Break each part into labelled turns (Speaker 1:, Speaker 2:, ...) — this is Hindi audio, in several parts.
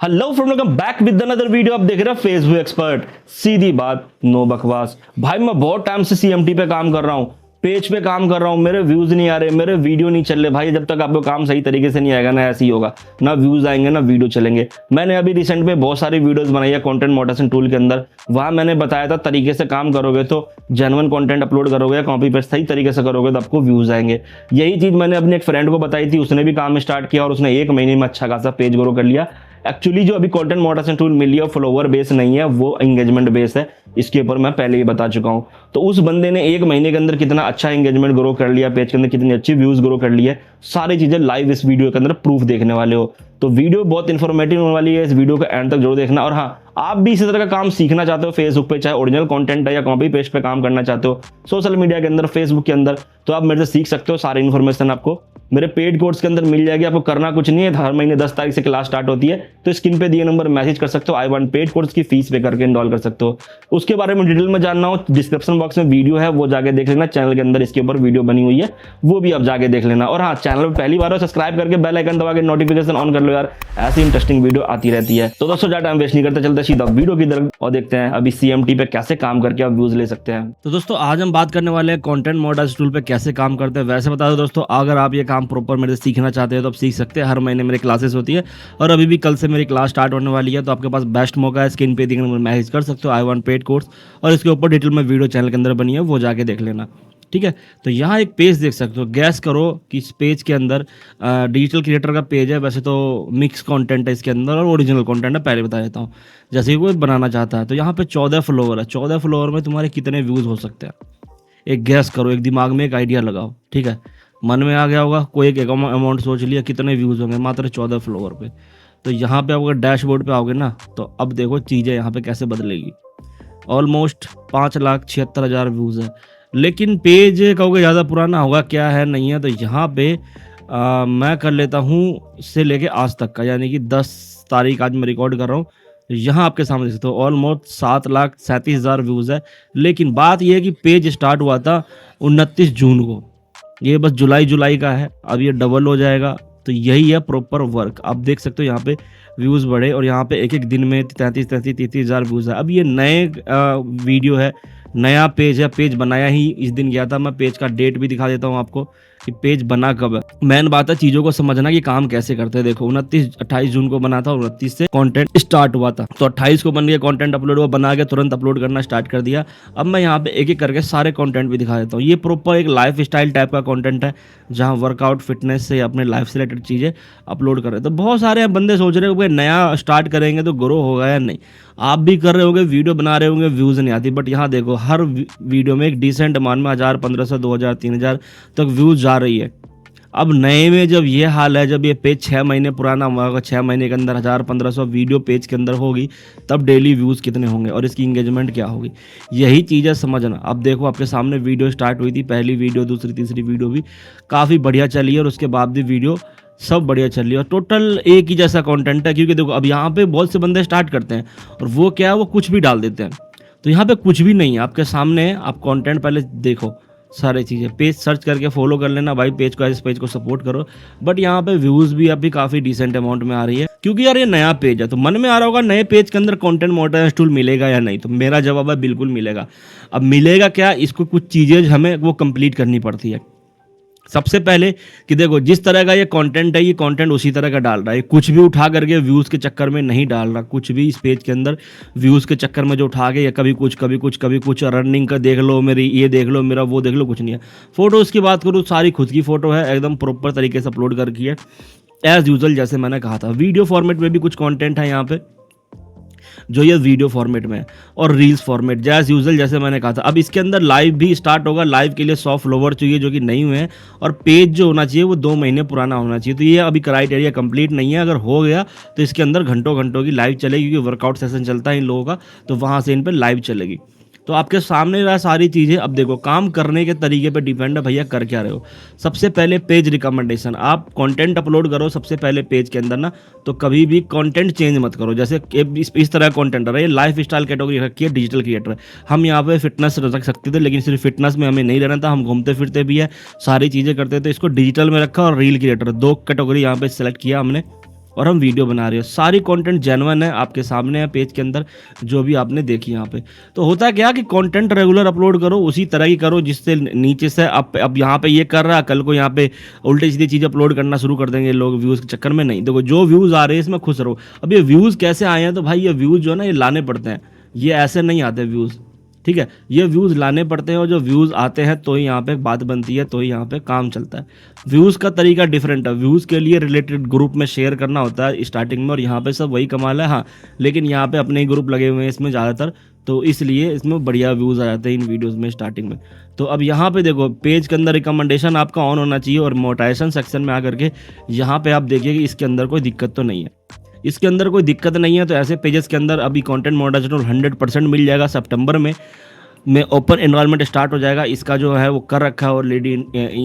Speaker 1: Hello friend, welcome back with another video. आप देख रहे हैं फेसबुक एक्सपर्ट। सीधी बात, नो बकवास। भाई मैं बहुत टाइम से सीएमटी पे काम कर रहा हूँ, पेज पे काम कर रहा हूँ, मेरे व्यूज नहीं आ रहे, मेरे वीडियो नहीं चल रहे। भाई जब तक आपको काम सही तरीके से नहीं आएगा ना, ऐसे ही होगा, ना व्यूज आएंगे ना वीडियो चलेंगे। मैंने अभी रिसेंट में बहुत सारी वीडियोस बनाई है कंटेंट मॉडरेशन टूल के अंदर। वहां मैंने बताया था तरीके से काम करोगे तो जेन्युइन कंटेंट अपलोड करोगे या कॉपी पेस्ट सही तरीके से करोगे तो आपको व्यूज आएंगे। यही चीज मैंने अपने एक फ्रेंड को बताई थी, उसने भी काम स्टार्ट किया और उसने 1 महीने में अच्छा खासा पेज ग्रो कर लिया। एक्चुअली जो अभी कंटेंट मॉडरेशन टूल मिली है फॉलोवर बेस नहीं है, वो एंगेजमेंट बेस है। इसके ऊपर मैं पहले ही बता चुका हूं। तो उस बंदे ने 1 महीने के अंदर कितना अच्छा एंगेजमेंट ग्रो कर लिया, पेज के अंदर कितनी अच्छी व्यूज ग्रो कर ली है, सारी चीजें लाइव इस वीडियो के अंदर प्रूफ देखने वाले हो। तो वीडियो बहुत इंफॉर्मेटिव होने वाली है, इस वीडियो को एंड तक जरूर देखना। और हाँ, आप भी इसी तरह का काम सीखना चाहते हो फेसबुक पे, चाहे ओरिजिनल कंटेंट है या कॉपी पेस्ट पे काम करना चाहते हो सोशल मीडिया के अंदर, फेसबुक के अंदर, तो आप मेरे से सीख सकते हो। सारी इन्फॉर्मेशन आपको मेरे पेड कोर्स के अंदर मिल जाएगी। आपको करना कुछ नहीं है, हर महीने 10 तारीख से क्लास स्टार्ट होती है, तो स्क्रीन पे दिए नंबर मैसेज कर सकते हो, आई वांट पेड कोर्स की फीस पे करके इनरोल कर सकते हो। उसके बारे में डिटेल में जानना हो, डिस्क्रिप्शन बॉक्स में वीडियो है, वो जाके देख लेना। चैनल के अंदर इसके ऊपर वीडियो बनी हुई है, वो भी आप जाके देख लेना। और हाँ, चैनल पर पहली बार हो सब्सक्राइब करके बेल आइकन दबा के नोटिफिकेशन ऑन कर लो यार, ऐसी इंटरेस्टिंग वीडियो आती रहती है। तो दोस्तों ज्यादा टाइम वेस्ट नहीं करते, चलते सीधा वीडियो की तरफ और देखते हैं अभी सीएमटी पे कैसे काम करके आप व्यूज ले सकते हैं।
Speaker 2: तो दोस्तों आज हम बात करने वाले हैं कंटेंट मॉडरेशन टूल पे कैसे काम करते हैं। वैसे बता दो दोस्तों, अगर आप ये काम प्रॉपर मेरे से सीखना चाहते हैं तो आप सीख सकते हैं। हर महीने मेरी क्लासेस होती है और अभी भी कल से मेरी क्लास स्टार्ट होने वाली है, तो आपके पास बेस्ट मौका है। स्क्रीन पे दिए नंबर मैसेज कर सकते हो, आई वांट पेड कोर्स, और इसके ऊपर डिटेल में वीडियो चैनल के अंदर बनी है, वो जाके देख लेना। ठीक है, तो यहाँ एक पेज देख सकते हो। गैस करो कि इस पेज के अंदर डिजिटल क्रिएटर का पेज है। वैसे तो मिक्स कंटेंट है इसके अंदर और ओरिजिनल कंटेंट है, पहले बता देता हूँ। जैसे कि कोई बनाना चाहता है तो यहाँ पे 14 फॉलोवर है। 14 फॉलोवर में तुम्हारे कितने व्यूज़ हो सकते हैं, एक गैस करो, एक दिमाग में एक आइडिया लगाओ। ठीक है, मन में आ गया होगा, कोई एक अमाउंट सोच लिया, कितने व्यूज़ होंगे मात्र 14 फॉलोवर पे। तो यहाँ पे आप अगर डैशबोर्ड पे आओगे ना, तो अब देखो चीज़ें यहाँ पे कैसे बदलेगी। ऑलमोस्ट 5,76,000 व्यूज़ है, लेकिन पेज कहोगे ज़्यादा पुराना होगा, क्या है नहीं है। तो यहाँ पे मैं कर लेता हूँ से लेके आज तक का, यानी कि 10 तारीख आज मैं रिकॉर्ड कर रहा हूँ। यहाँ आपके सामने देख सकते हो ऑलमोस्ट 7,37,000 व्यूज़ है। लेकिन बात यह है कि पेज स्टार्ट हुआ था 29 जून को, ये बस जुलाई का है, अब ये डबल हो जाएगा। तो यही है प्रॉपर वर्क। आप देख सकते हो यहाँ पे व्यूज़ बढ़े और यहाँ पे एक एक दिन में 33,000 व्यूज़ है। अब ये नए वीडियो है, नया पेज है, पेज बनाया ही इस दिन गया था। मैं पेज का डेट भी दिखा देता हूँ आपको कि पेज बना कब है। मेन बात है चीज़ों को समझना कि काम कैसे करते हैं। देखो 28 जून को बना था, 29 से कंटेंट स्टार्ट हुआ था, तो 28 को बन गया कंटेंट अपलोड हुआ, बना के तुरंत अपलोड करना स्टार्ट कर दिया। अब मैं यहाँ पे एक एक करके सारे कंटेंट भी दिखा देता हूँ। ये प्रॉपर एक लाइफ स्टाइल टाइप का कंटेंट है, जहाँ वर्कआउट फिटनेस से अपने लाइफ से रिलेटेड चीज़ें अपलोड कर रहे हैं। तो बहुत सारे बंदे सोच रहे हो नया स्टार्ट करेंगे तो ग्रो होगा या नहीं। आप भी कर रहे होंगे, वीडियो बना रहे होंगे, व्यूज़ नहीं आती, बट यहाँ देखो हर वीडियो में एक डिसेंट अमाउंट में 1,000, 1,500, 2,000, 3,000 तक व्यूज़ जा रही है। अब नए में जब ये हाल है, जब ये पेज 6 महीने पुराना होगा, 6 महीने के अंदर 1,000, 1,500 वीडियो पेज के अंदर होगी, तब डेली व्यूज़ कितने होंगे और इसकी इंगेजमेंट क्या होगी, यही चीज़ें समझना। अब देखो आपके सामने वीडियो स्टार्ट हुई थी, पहली वीडियो, दूसरी, तीसरी वीडियो भी काफ़ी बढ़िया चली है और उसके बाद भी वीडियो सब बढ़िया चल रही है और टोटल एक ही जैसा कंटेंट है। क्योंकि देखो अब यहाँ पे बहुत से बंदे स्टार्ट करते हैं और वो क्या है, वो कुछ भी डाल देते हैं। तो यहाँ पे कुछ भी नहीं है आपके सामने। आप कंटेंट पहले देखो, सारी चीज़ें, पेज सर्च करके फॉलो कर लेना भाई, पेज को, इस पेज को सपोर्ट करो। बट यहाँ पे व्यूज़ भी अभी काफ़ी डिसेंट अमाउंट में आ रही है, क्योंकि यार ये नया पेज है। तो मन में आ रहा होगा नए पेज के अंदर कंटेंट मॉडरेशन टूल मिलेगा या नहीं, तो मेरा जवाब है बिल्कुल मिलेगा। अब मिलेगा क्या, इसको कुछ चीज़ें हमें वो कंप्लीट करनी पड़ती है। सबसे पहले कि देखो जिस तरह का ये कंटेंट है, ये कंटेंट उसी तरह का डाल रहा है, कुछ भी उठा करके व्यूज़ के चक्कर में नहीं डाल रहा। कुछ भी इस पेज के अंदर व्यूज़ के चक्कर में जो उठा के, या कभी कुछ रनिंग का देख लो, मेरी ये देख लो, मेरा वो देख लो, कुछ नहीं है। फोटोज़ की बात करूँ, सारी खुद की फ़ोटो है, एकदम प्रॉपर तरीके से अपलोड कर रखी है एज़ यूजुअल, जैसे मैंने कहा था। वीडियो फॉर्मेट में भी कुछ कॉन्टेंट है यहाँ पे, जो ये वीडियो फॉर्मेट में है, और रील्स फॉर्मेट जैस यूजुअल, जैसे मैंने कहा था। अब इसके अंदर लाइव भी स्टार्ट होगा। लाइव के लिए 100 फॉलोवर चाहिए जो कि नहीं हुए हैं, और पेज जो होना चाहिए वो 2 महीने पुराना होना चाहिए। तो ये अभी क्राइटेरिया कंप्लीट नहीं है। अगर हो गया तो इसके अंदर घंटों की लाइव चलेगी, क्योंकि वर्कआउट सेशन चलता है इन लोगों का, तो वहाँ से इन पर लाइव चलेगी। तो आपके सामने रहा सारी चीज़ें। अब देखो काम करने के तरीके पे डिपेंड है भैया, कर क्या रहे हो। सबसे पहले पेज रिकमेंडेशन, आप कंटेंट अपलोड करो सबसे पहले पेज के अंदर ना, तो कभी भी कंटेंट चेंज मत करो। जैसे इस तरह कंटेंट है, ये लाइफ स्टाइल कैटेगरी रखी है, डिजिटल क्रिएटर। हम यहाँ पे फिटनेस रख सकते थे, लेकिन सिर्फ फिटनेस में हमें नहीं रहना था, हम घूमते फिरते भी है, सारी चीज़ें करते थे। इसको डिजिटल में रखा और रील क्रिएटर, 2 कैटेगरी यहाँ पे सेलेक्ट किया हमने। और हम वीडियो बना रहे हो, सारी कंटेंट जेन्युइन है, आपके सामने है पेज के अंदर जो भी आपने देखी यहाँ पे। तो होता क्या कि कंटेंट रेगुलर अपलोड करो, उसी तरह की करो जिससे नीचे से अब यहाँ पे ये कर रहा, कल को यहाँ पे उल्टी सीधी चीज़ अपलोड करना शुरू कर देंगे लोग व्यूज़ के चक्कर में। नहीं, देखो जो व्यूज़ आ रहे हैं इसमें खुश रहो। अब ये व्यूज़ कैसे आए हैं, तो भाई ये व्यूज़ जो है ना ये लाने पड़ते हैं, ये ऐसे नहीं आते व्यूज़, ठीक है, ये व्यूज़ लाने पड़ते हैं, और जो व्यूज़ आते हैं तो ही यहाँ पे बात बनती है, तो ही यहाँ पे काम चलता है। व्यूज़ का तरीका डिफरेंट है, व्यूज़ के लिए रिलेटेड ग्रुप में शेयर करना होता है स्टार्टिंग में, और यहाँ पे सब वही कमाल है। हाँ, लेकिन यहाँ पे अपने ही ग्रुप लगे हुए हैं इसमें ज़्यादातर, तो इसलिए इसमें बढ़िया व्यूज़ आ जाते हैं इन वीडियोज़ में स्टार्टिंग में। तो अब यहाँ पे देखो पेज के अंदर रिकमेंडेशन आपका ऑन होना चाहिए, और मोनेटाइजेशन सेक्शन में आकर के यहाँ पे आप देखिए कि इसके अंदर कोई दिक्कत तो नहीं है, इसके अंदर कोई दिक्कत नहीं है। तो ऐसे पेजेस के अंदर अभी कंटेंट मोनेटाइजेशन 100% मिल जाएगा। सितंबर में ओपन एनवायरनमेंट स्टार्ट हो जाएगा, इसका जो है वो कर रखा है ऑलरेडी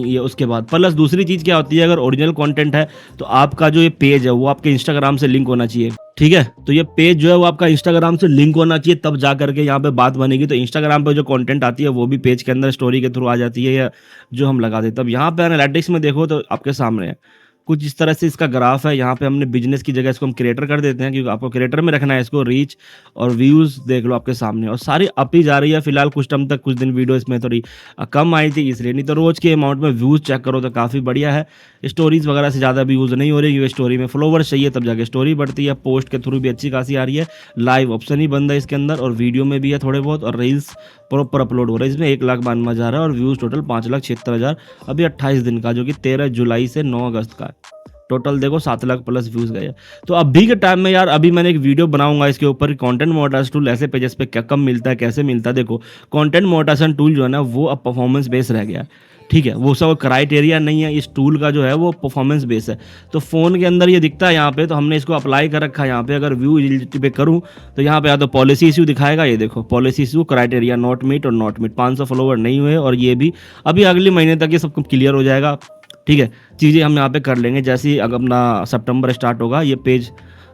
Speaker 2: ये। उसके बाद प्लस दूसरी चीज़ क्या होती है, अगर ओरिजिनल कंटेंट है तो आपका जो ये पेज है वो आपके इंस्टाग्राम से लिंक होना चाहिए, ठीक है। तो ये पेज जो है वो आपका इंस्टाग्राम से लिंक होना चाहिए, तब जा करके यहाँ पे बात बनेगी। तो इंस्टाग्राम पे जो कंटेंट आती है वो भी पेज के अंदर स्टोरी के थ्रू आ जाती है, या जो हम लगा देते हैं। अब यहाँ पे एनालिटिक्स में देखो तो आपके सामने है कुछ इस तरह से इसका ग्राफ है। यहाँ पे हमने बिजनेस की जगह इसको हम क्रिएटर कर देते हैं, क्योंकि आपको क्रिएटर में रखना है इसको। रीच और व्यूज़ देख लो आपके सामने, और सारी अप ही जा रही है फिलहाल। कुछ टाइम तक, कुछ दिन वीडियो इसमें थोड़ी कम आई थी इसलिए, नहीं तो रोज़ के अमाउंट में व्यूज़ चेक करो तो काफ़ी बढ़िया है। स्टोरीज़ वगैरह से ज़्यादा व्यूज़ नहीं हो रही, क्योंकि स्टोरी में फॉलोवर्स चाहिए तब जाके स्टोरी बढ़ती है। पोस्ट के थ्रू भी अच्छी खासी आ रही है, लाइव ऑप्शन ही बंद है इसके अंदर, और वीडियो में भी है थोड़े बहुत, और रील्स प्रॉपर अपलोड हो रहा है। इसमें 1,92,000 है, और व्यूज़ टोटल 5,76,000 अभी 28 दिन का, जो कि 13 जुलाई से 9 अगस्त का है। टोटल देखो 7 लाख प्लस व्यूज़ गए। तो अभी के टाइम में यार, अभी मैंने एक वीडियो बनाऊंगा इसके ऊपर, कंटेंट मोनेटाइजेशन टूल ऐसे पेजेस पे क्या कम मिलता है, कैसे मिलता है। देखो कंटेंट मोनेटाइजेशन टूल जो है ना वो अब परफॉर्मेंस बेस रह गया है, ठीक है। वो सब क्राइटेरिया नहीं है इस टूल का, जो है वो परफॉर्मेंस बेस है। तो फ़ोन के अंदर ये दिखता है यहाँ पे, तो हमने इसको अप्लाई कर रखा है यहाँ पे। अगर व्यू एलिजिबिलिटी पे करूँ तो यहाँ पे या तो पॉलिसी इशू दिखाएगा, ये देखो policy issue criteria not meet और नॉट मीट, 500 फॉलोवर नहीं हुए, और ये भी अभी अगले महीने तक ये सब क्लियर हो जाएगा, ठीक है। चीज़ें हम यहाँ पे कर लेंगे, जैसे ही अगर अपना सितंबर स्टार्ट होगा ये पेज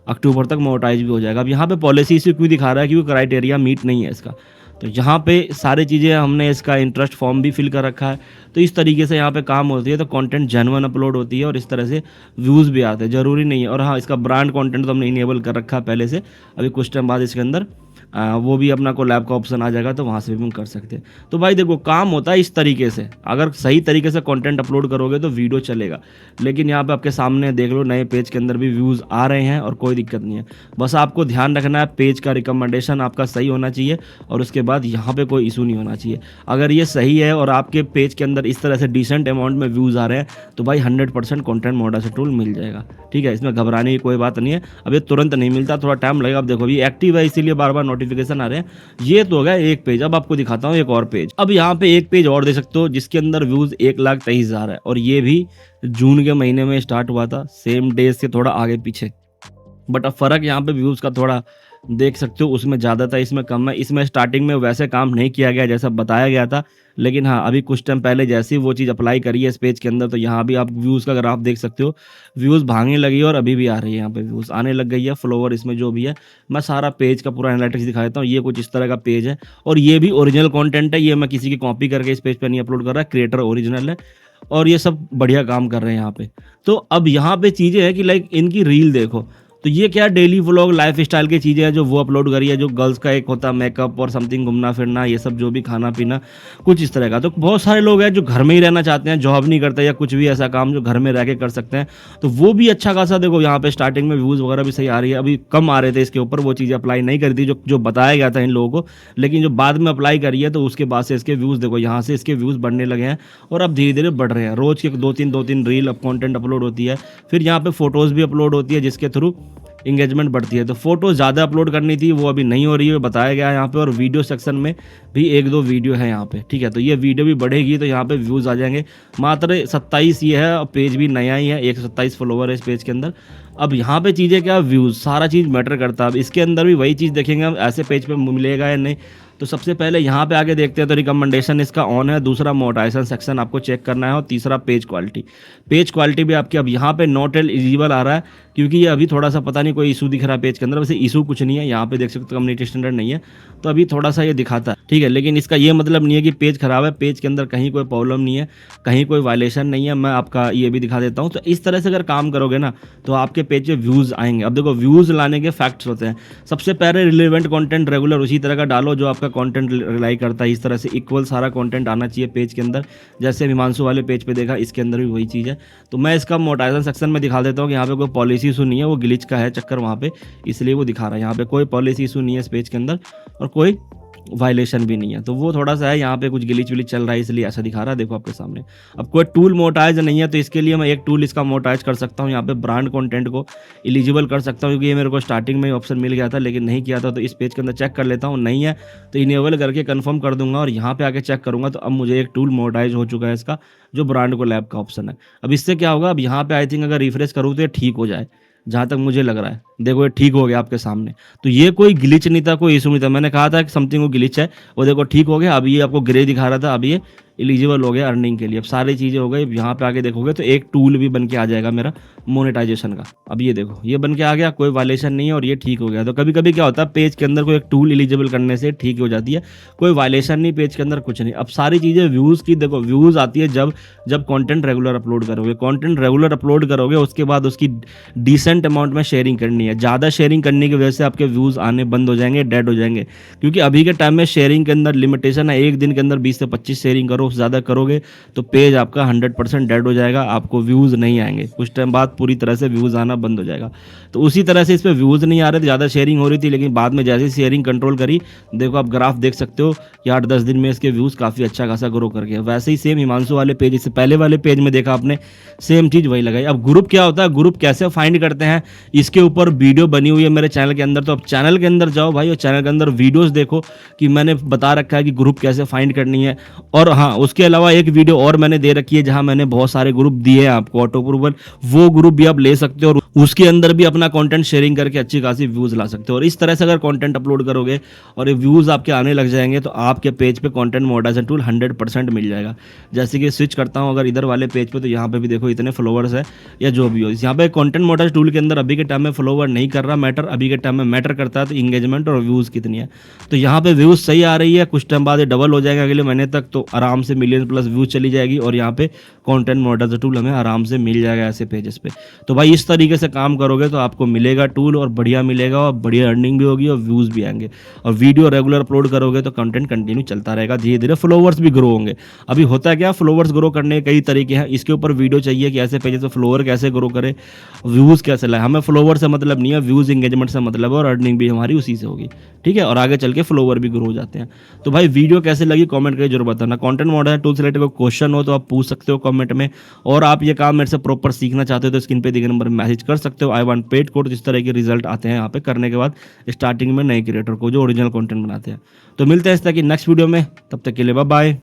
Speaker 2: अक्टूबर तक मोनेटाइज भी हो जाएगा। अब यहाँ पे पॉलिसी इशू क्यों दिखा रहा है, क्योंकि क्राइटेरिया मीट नहीं है इसका। तो यहाँ पे सारी चीज़ें हमने इसका इंटरेस्ट फॉर्म भी फिल कर रखा है। तो इस तरीके से यहाँ पे काम होती है, तो कंटेंट जेन्युइन अपलोड होती है, और इस तरह से व्यूज़ भी आते हैं, ज़रूरी नहीं है। और हाँ, इसका ब्रांड कंटेंट तो हमने इनेबल कर रखा है पहले से, अभी कुछ टाइम बाद इसके अंदर वो भी अपना कोलैब का ऑप्शन आ जाएगा, तो वहाँ से भी हम कर सकते हैं। तो भाई देखो काम होता है इस तरीके से, अगर सही तरीके से कंटेंट अपलोड करोगे तो वीडियो चलेगा। लेकिन यहाँ पे आपके सामने देख लो, नए पेज के अंदर भी व्यूज़ आ रहे हैं और कोई दिक्कत नहीं है। बस आपको ध्यान रखना है पेज का रिकमेंडेशन आपका सही होना चाहिए, और उसके बाद यहाँ पे कोई इशू नहीं होना चाहिए। अगर ये सही है और आपके पेज के अंदर इस तरह से डिसेंट अमाउंट में व्यूज़ आ रहे हैं, तो भाई 100% कंटेंट मोनेटाइजेशन टूल मिल जाएगा, ठीक है। इसमें घबराने की कोई बात नहीं है। अब ये तुरंत नहीं मिलता, थोड़ा टाइम लगेगा। अब देखो अभी एक्टिव है, इसीलिए बार बार नोटिफिकेशन आ रहे हैं। ये तो हो गया एक पेज। अब आपको दिखाता हूँ एक और पेज। अब यहाँ पे एक पेज और दे सकते हो जिसके अंदर व्यूज 1,23,000 है, और ये भी जून के महीने में स्टार्ट हुआ था, सेम डेज से थोड़ा आगे पीछे। बट अब फर्क यहाँ पे व्यूज का थोड़ा देख सकते हो, उसमें ज़्यादा था, इसमें कम है। इसमें स्टार्टिंग में वैसे काम नहीं किया गया जैसा बताया गया था, लेकिन हाँ अभी कुछ टाइम पहले जैसे ही वो चीज़ अप्लाई करी है इस पेज के अंदर, तो यहाँ भी आप व्यूज़ का ग्राफ देख सकते हो, व्यूज़ भागने लगी है और अभी भी आ रही है, यहाँ पे व्यूज़ आने लग गई है। फॉलोवर इसमें जो भी है, मैं सारा पेज का पूरा एनालिटिक्स दिखा देता हूँ। ये कुछ इस तरह का पेज है, और ये भी ओरिजिनल कॉन्टेंट है, ये मैं किसी की कॉपी करके इस पेज पर नहीं अपलोड कर रहा, क्रिएटर ओरिजिनल है, और ये सब बढ़िया काम कर रहे हैं यहाँ पे। तो अब यहाँ पे चीज़ें हैं कि लाइक इनकी रील देखो, तो ये क्या डेली व्लॉग लाइफ स्टाइल की चीज़ें हैं जो वो अपलोड करी है। जो गर्ल्स का एक होता है मेकअप और समथिंग, घूमना फिरना, ये सब जो भी खाना पीना कुछ इस तरह का। तो बहुत सारे लोग हैं जो घर में ही रहना चाहते हैं, जॉब नहीं करते या कुछ भी ऐसा काम जो घर में रह के कर सकते हैं, तो वो भी अच्छा खासा देखो यहाँ पे स्टार्टिंग में व्यूज़ वगैरह भी सही आ रही है। अभी कम आ रहे थे इसके ऊपर, वो चीज़ें अप्लाई नहीं करी थी जो बताया गया था इन लोगों को, लेकिन जो बाद में अप्लाई करी है तो उसके बाद से इसके व्यूज़ देखो, यहाँ से इसके व्यूज़ बढ़ने लगे हैं, और अब धीरे धीरे बढ़ रहे हैं। रोज़ के दो तीन रील अब कॉन्टेंट अपलोड होती है, फिर यहाँ पे फोटोज़ भी अपलोड होती है जिसके थ्रू इंगेजमेंट बढ़ती है। तो फोटो ज़्यादा अपलोड करनी थी, वो अभी नहीं हो रही है, बताया गया है यहाँ पे। और वीडियो सेक्शन में भी 1-2 वीडियो है यहाँ पे, ठीक है। तो ये वीडियो भी बढ़ेगी तो यहाँ पे व्यूज़ आ जाएंगे। मात्र 27 ये है, और पेज भी नया ही है, 127 फॉलोवर है इस पेज के अंदर। अब यहाँ पे चीज़ें क्या, व्यूज़ सारा चीज़ मैटर करता है। अब इसके अंदर भी वही चीज़ देखेंगे हम, ऐसे पेज पे मिलेगा या नहीं। तो सबसे पहले यहाँ पे आगे देखते हैं, तो रिकमेंडेशन इसका ऑन है, दूसरा मोनेटाइजेशन सेक्शन आपको चेक करना है, और तीसरा पेज क्वालिटी। पेज क्वालिटी भी आपकी अब यहाँ पे नॉट एलिजिबल आ रहा है, क्योंकि ये अभी थोड़ा सा पता नहीं कोई इशू दिख रहा है पेज के अंदर। वैसे इशू कुछ नहीं है, यहाँ पे देख सकते हो कम्युनिटी स्टैंडर्ड नहीं है, तो अभी थोड़ा सा ये दिखाता है, ठीक है। लेकिन इसका ये मतलब नहीं है कि पेज खराब है, पेज के अंदर कहीं कोई प्रॉब्लम नहीं है, कहीं कोई वायलेशन नहीं है। मैं आपका ये भी दिखा देता हूँ। तो इस तरह से अगर काम करोगे ना तो आपके पेज पे व्यूज़ आएंगे। अब देखो व्यूज़ लाने के फैक्ट्स होते हैं। सबसे पहले रिलेवेंट कंटेंट रेगुलर उसी तरह का डालो जो आपका कंटेंट रिलाई करता है। इस तरह से इक्वल सारा कंटेंट आना चाहिए पेज के अंदर। जैसे हिमांशु वाले पेज पे देखा, इसके अंदर भी वही चीज़ है। तो मैं इसका मोटाइजेशन सेक्शन में दिखा देता हूँ कि यहाँ पे कोई पॉलिसी इशू नहीं है, वो ग्लिच का है चक्कर वहाँ पे, इसलिए वो दिखा रहा है। यहाँ पे कोई पॉलिसी इशू नहीं है इस पेज के अंदर और कोई वायलेशन भी नहीं है। तो वो थोड़ा सा है, यहाँ पे कुछ गिलिच विलिच चल रहा है इसलिए ऐसा दिखा रहा है, देखो आपके सामने। अब कोई टूल मोटाइज नहीं है तो इसके लिए मैं एक टूल इसका मोटाइज कर सकता हूँ। यहाँ पे ब्रांड कंटेंट को एलिजिबल कर सकता हूँ, क्योंकि ये मेरे को स्टार्टिंग में ही ऑप्शन मिल गया था लेकिन नहीं किया था। तो इस पेज के अंदर चेक कर लेता हूँ, नहीं है तो इनेबल करके कन्फर्म कर दूंगा और यहाँ पे आके चेक करूंगा तो अब मुझे एक टूल मोटाइज हो चुका है इसका, जो ब्रांड को लैब का ऑप्शन है। अब इससे क्या होगा, अब यहाँ पे आई थिंक अगर रिफ्रेश करूँ तो ये ठीक हो जाए, जहाँ तक मुझे लग रहा है। देखो ये ठीक हो गया आपके सामने। तो ये कोई ग्लिच नहीं था, कोई इशू नहीं था। मैंने कहा था कि समथिंग को ग्लिच है, वो देखो ठीक हो गया। अब ये आपको ग्रे दिखा रहा था, अब ये एलिजिबल हो गया अर्निंग के लिए। अब सारी चीज़ें हो गई। यहाँ पे आगे देखोगे तो एक टूल भी बन के आ जाएगा मेरा मोनेटाइजेशन का। अब ये देखो ये बन के आ गया, कोई वायलेशन नहीं है और ये ठीक हो गया। तो कभी कभी क्या होता है, पेज के अंदर कोई एक टूल एलिजिबल करने से ठीक हो जाती है, कोई वायलेशन नहीं पेज के अंदर, कुछ नहीं। अब सारी चीज़ें व्यूज़ की, देखो व्यूज़ आती है जब कंटेंट रेगुलर अपलोड करोगे। कंटेंट रेगुलर अपलोड करोगे उसके बाद उसकी डिसेंट अमाउंट में शेयरिंग करनी है। ज़्यादा शेयरिंग करने की वजह से आपके व्यूज़ आने बंद हो जाएंगे, डेड हो जाएंगे। क्योंकि अभी के टाइम में शेयरिंग के अंदर लिमिटेशन है, एक दिन के अंदर 20 से 25 शेयरिंग करो, ज़्यादा करोगे तो पेज आपका 100% डेड हो जाएगा, आपको व्यूज़ नहीं आएंगे। कुछ टाइम बाद पूरी तरह से व्यूज़ आना बंद हो जाएगा। तो उसी तरह से इस पर व्यूज़ नहीं आ रहे थे, ज़्यादा शेयरिंग हो रही थी, लेकिन बाद में जैसे शेयरिंग कंट्रोल करी, देखो आप ग्राफ देख सकते हो कि 8-10 दिन में इसके व्यूज़ काफ़ी अच्छा खासा ग्रो कर गया। वैसे ही सेम हिमांशु वाले पेज, इससे पहले वाले पेज में देखा आपने, सेम चीज़ वही लगाई। अब ग्रुप क्या होता है, ग्रुप कैसे फाइंड करते हैं, इसके ऊपर वीडियो बनी हुई है मेरे चैनल के अंदर। तो अब चैनल के अंदर जाओ भाई और चैनल के अंदर वीडियोस देखो कि मैंने बता रखा है कि ग्रुप कैसे फाइंड करनी है। और हाँ, उसके अलावा एक वीडियो और मैंने दे रखी है जहां मैंने बहुत सारे ग्रुप दिए हैं आपको ऑटो अप्रूवल, वो ग्रुप भी आप ले सकते हो और उसके अंदर भी अपना कंटेंट शेयरिंग करके अच्छी खासी व्यूज ला सकते हो। और इस तरह से अगर कंटेंट अपलोड करोगे और ये व्यूज आपके आने लग जाएंगे तो आपके पेज पे कंटेंट मोनेटाइजेशन टूल 100% मिल जाएगा। जैसे कि स्विच करता हूं अगर इधर वाले पेज पे, तो यहाँ पे भी देखो इतने फॉलोवर्स है या जो भी हो। यहाँ पे कंटेंट मोनेटाइजेशन टूल के अंदर अभी के टाइम में फॉलोवर नहीं कर रहा मैटर, अभी के टाइम में मैटर करता है तो इंगेजमेंट और व्यूज कितनी है। तो यहाँ पे व्यूज सही आ रही है, कुछ टाइम बाद ये डबल हो जाएगा अगले महीने तक, तो आराम से मिलियन प्लस व्यूज चली जाएगी और यहाँ पे कंटेंट मोनेटाइजेशन टूल हमें आराम से मिल जाएगा ऐसे पेजेस पे। तो भाई इस तरीके से काम करोगे तो आपको मिलेगा टूल और बढ़िया मिलेगा और बढ़िया अर्निंग भी होगी और व्यूज भी आएंगे। और वीडियो रेगुलर अपलोड करोगे तो कंटेंट कंटिन्यू चलता रहेगा, धीरे धीरे फॉलोवर्स भी ग्रो होंगे। अभी होता है क्या, फॉलोवर्स ग्रो करने के कई तरीके हैं। इसके ऊपर वीडियो चाहिए कि ऐसे पेजेस पे फॉलोवर कैसे ग्रो करे, व्यूज कैसे लाए। हमें फॉलोवर से मतलब नहीं है, व्यूज इंगेजमेंट से मतलब है और अर्निंग भी हमारी उसी से होगी। ठीक है, और आगे चल के फॉलोवर भी ग्रो हो जाते हैं। तो भाई वीडियो कैसे लगी कमेंट करके जरूर बताना। कंटेंट मॉडरेशन टूल से रिलेटेड कोई क्वेश्चन हो तो आप पूछ सकते हो कमेंट में, और आप ये काम मेरे से प्रॉपर सीखना चाहते हो तो स्क्रीन पे दिखे नंबर में मैसेज कर सकते हो। आई वांट पेड कोड, इस तरह के रिजल्ट आते हैं यहाँ पे करने के बाद स्टार्टिंग में नए क्रिएटर को जो ओरिजिनल कंटेंट बनाते हैं। तो मिलते हैं इस तरह की नेक्स्ट वीडियो में, तब तक के लिए बाय बाय।